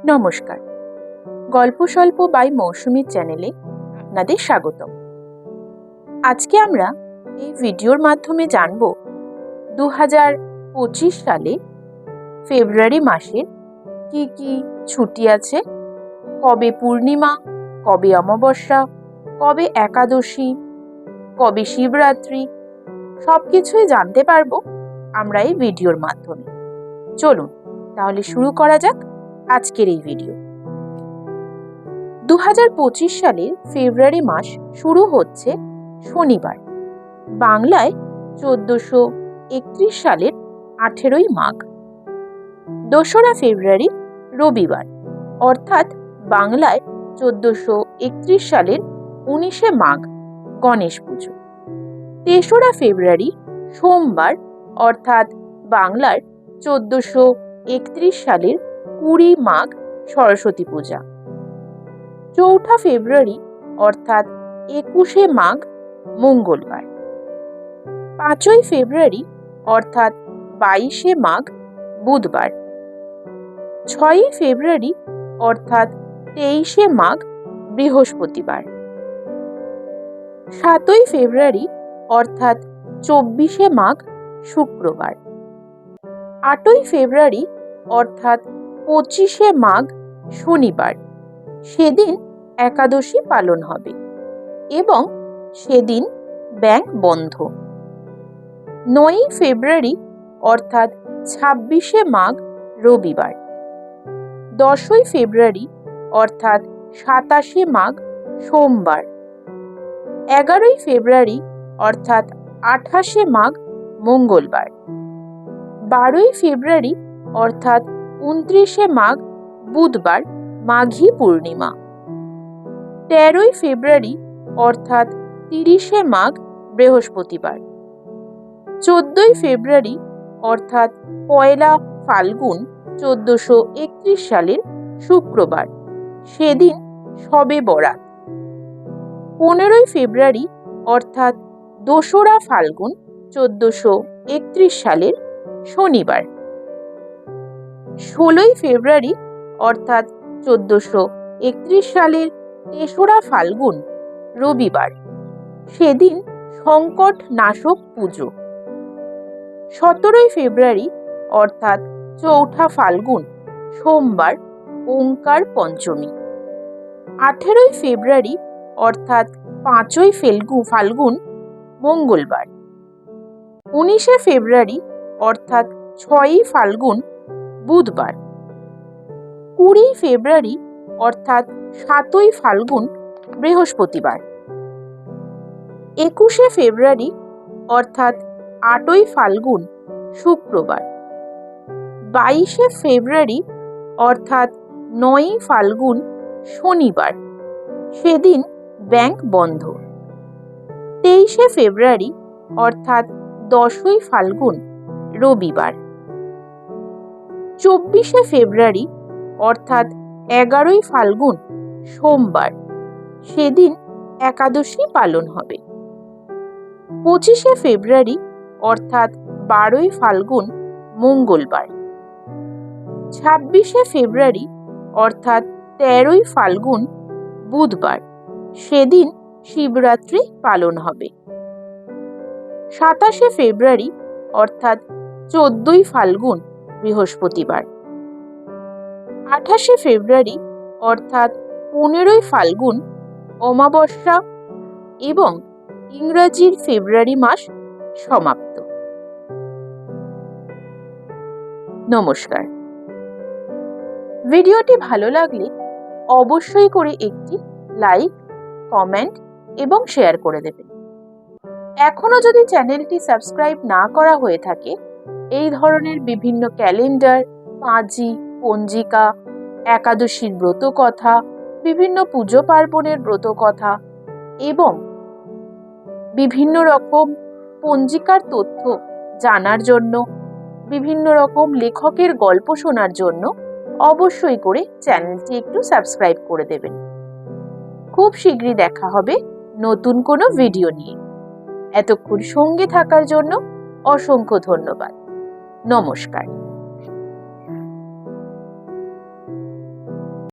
নমস্কার, গল্প স্বল্প বাই মৌসুমীর চ্যানেলে আপনাদের স্বাগতম। আজকে আমরা এই ভিডিওর মাধ্যমে জানব 2025 সালে ফেব্রুয়ারি মাসের কি কি ছুটি আছে, কবে পূর্ণিমা, কবে অমাবস্যা, কবে একাদশী, কবে শিবরাত্রি, সবকিছুই জানতে পারবো আমরা এই ভিডিওর মাধ্যমে। চলুন তাহলে শুরু করা যাক আজকের এই ভিডিও। 2025 সালের ফেব্রুয়ারি মাস শুরু হচ্ছে শনিবার, বাংলায় 1431 সালের 18ই মাঘ। 2রা ফেব্রুয়ারি রবিবার, অর্থাৎ বাংলায় 1431 সালের 19শে মাঘ, গণেশ পুজো। 3রা ফেব্রুয়ারি সোমবার, অর্থাৎ বাংলার 1431 সালের 20 মাঘ, সরস্বতী পূজা। 4ঠা ফেব্রুয়ারি অর্থাৎ 21শে মাঘ, মঙ্গলবার। 5ই ফেব্রুয়ারি অর্থাৎ 22শে মাঘ, বুধবার। 6ই ফেব্রুয়ারি অর্থাৎ 23শে মাঘ, বৃহস্পতিবার। 7ই ফেব্রুয়ারি অর্থাৎ 24শে মাঘ, শুক্রবার। 8ই ফেব্রুয়ারি অর্থাৎ 25শে মাঘ, শনিবার। সেদিন একাদশী পালন হবে এবং সেদিন ব্যাংক বন্ধ। 9ই ফেব্রুয়ারি অর্থাৎ 26শে মাঘ, রবিবার। 10ই ফেব্রুয়ারি অর্থাৎ 27শে মাঘ, সোমবার। 11ই ফেব্রুয়ারি অর্থাৎ 28শে মাঘ, মঙ্গলবার। 12ই ফেব্রুয়ারি অর্থাৎ 29শে মাঘ, বুধবার, মাঘী পূর্ণিমা। 13ই ফেব্রুয়ারি অর্থাৎ 30শে মাঘ, বৃহস্পতিবার। 14ই ফেব্রুয়ারি অর্থাৎ পয়লা ফাল্গুন, 1431 সালের শুক্রবার। সেদিন শবে বরাত। 15ই ফেব্রুয়ারি অর্থাৎ 2রা ফাল্গুন, 1431 সালের শনিবার। 16ই ফেব্রুয়ারি অর্থাৎ 1431 সালের 3রা ফাল্গুন, রবিবার। সেদিন সংকট নাশক পুজো। 17ই ফেব্রুয়ারি অর্থাৎ 4ঠা ফাল্গুন, সোমবার, ওঙ্কার পঞ্চমী। 18ই ফেব্রুয়ারি অর্থাৎ 5ই ফাল্গুন, মঙ্গলবার। 19শে ফেব্রুয়ারি অর্থাৎ 6ই ফাল্গুন, বুধবার। 20ই ফেব্রুয়ারি অর্থাৎ 7ই ফাল্গুন, বৃহস্পতিবার। 21শে ফেব্রুয়ারি অর্থাৎ 8ই ফাল্গুন, শুক্রবার। 22শে ফেব্রুয়ারি অর্থাৎ 9ই ফাল্গুন, শনিবার। সেদিন ব্যাংক বন্ধ। 23শে ফেব্রুয়ারি অর্থাৎ 10ই ফাল্গুন, রবিবার। 24শে ফেব্রুয়ারি অর্থাৎ 11ই ফাল্গুন, সোমবার। সেদিন একাদশী পালন হবে। 25শে ফেব্রুয়ারি অর্থাৎ 12ই ফাল্গুন, মঙ্গলবার। 26শে ফেব্রুয়ারি অর্থাৎ 13ই ফাল্গুন, বুধবার। সেদিন শিবরাত্রি পালন হবে। 27শে ফেব্রুয়ারি অর্থাৎ 14ই ফাল্গুন, বৃহস্পতিবার। 28শে ফেব্রুয়ারি অর্থাৎ 15ই ফাল্গুন, অমাবস্যা এবং ইংরাজির ফেব্রুয়ারি মাস সমাপ্ত। নমস্কার। ভিডিওটি ভালো লাগলে অবশ্যই করে একটি লাইক, কমেন্ট এবং শেয়ার করে দেবেন। এখনো যদি চ্যানেলটি সাবস্ক্রাইব না করা হয়ে থাকে, এই ধরনের বিভিন্ন ক্যালেন্ডার, পাঁজি, পঞ্জিকা, একাদশীর ব্রত কথা, বিভিন্ন পুজো পার্বণের ব্রত কথা এবং বিভিন্ন রকম পঞ্জিকার তথ্য জানার জন্য, বিভিন্ন রকম লেখকের গল্প শোনার জন্য অবশ্যই করে চ্যানেলটি একটু সাবস্ক্রাইব করে দেবেন। খুব শীঘ্রই দেখা হবে নতুন কোনো ভিডিও নিয়ে। এতক্ষণ সঙ্গে থাকার জন্য অসংখ্য ধন্যবাদ। নমস্কার।